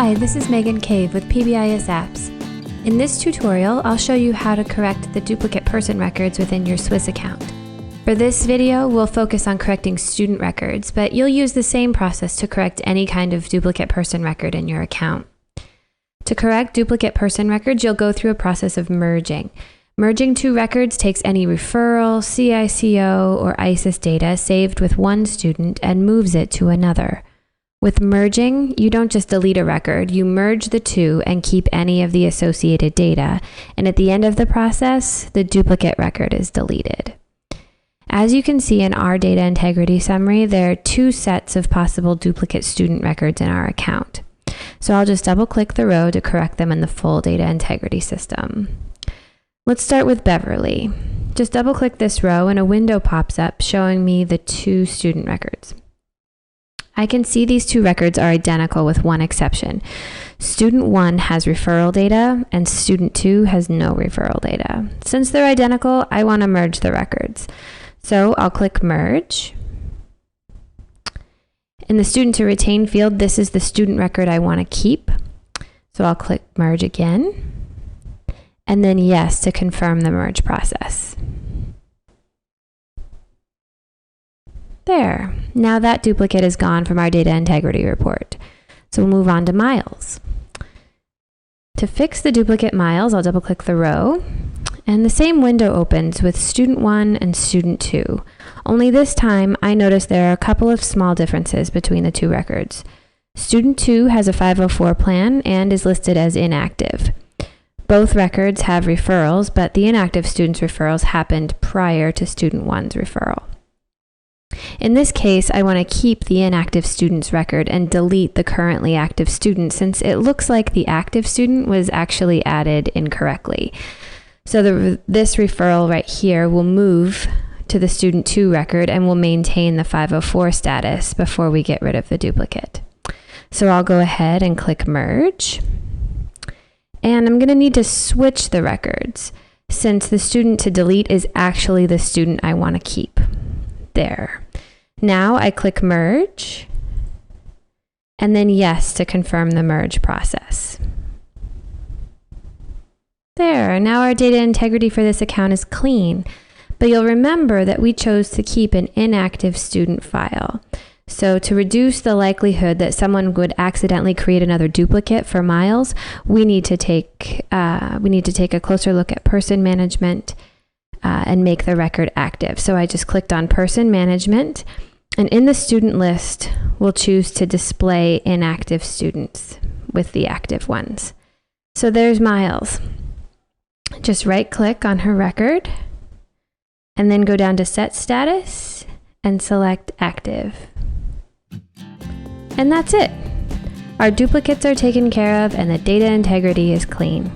Hi, this is Megan Cave with PBIS Apps. In this tutorial, I'll show you how to correct the duplicate person records within your SWIS account. For this video, we'll focus on correcting student records, but you'll use the same process to correct any kind of duplicate person record in your account. To correct duplicate person records, you'll go through a process of merging. Merging two records takes any referral, CICO, or ISIS data saved with one student and moves it to another. With merging, you don't just delete a record, you merge the two and keep any of the associated data, and at the end of the process, the duplicate record is deleted. As you can see in our data integrity summary, there are two sets of possible duplicate student records in our account. So I'll just double-click the row to correct them in the full data integrity system. Let's start with Beverly. Just double-click this row and a window pops up showing me the two student records. I can see these two records are identical with one exception. Student 1 has referral data and Student 2 has no referral data. Since they're identical, I want to merge the records. So I'll click Merge. In the Student to Retain field, this is the student record I want to keep. So I'll click Merge again, and then Yes to confirm the merge process. There. Now that duplicate is gone from our data integrity report. So we'll move on to Miles. To fix the duplicate Miles, I'll double-click the row, and the same window opens with Student 1 and Student 2. Only this time, I notice there are a couple of small differences between the two records. Student 2 has a 504 plan and is listed as inactive. Both records have referrals, but the inactive student's referrals happened prior to Student 1's referral. In this case, I want to keep the inactive student's record and delete the currently active student since it looks like the active student was actually added incorrectly. So this referral right here will move to the Student 2 record and will maintain the 504 status before we get rid of the duplicate. So I'll go ahead and click Merge. And I'm going to need to switch the records since the student to delete is actually the student I want to keep. There. Now I click Merge, and then Yes to confirm the merge process. There, now our data integrity for this account is clean, but you'll remember that we chose to keep an inactive student file. So to reduce the likelihood that someone would accidentally create another duplicate for Miles, we need to take a closer look at person management and make the record active. So I just clicked on Person Management, and in the student list, we'll choose to display inactive students with the active ones. So there's Miles. Just right-click on her record, and then go down to Set Status and select Active. And that's it. Our duplicates are taken care of, and the data integrity is clean.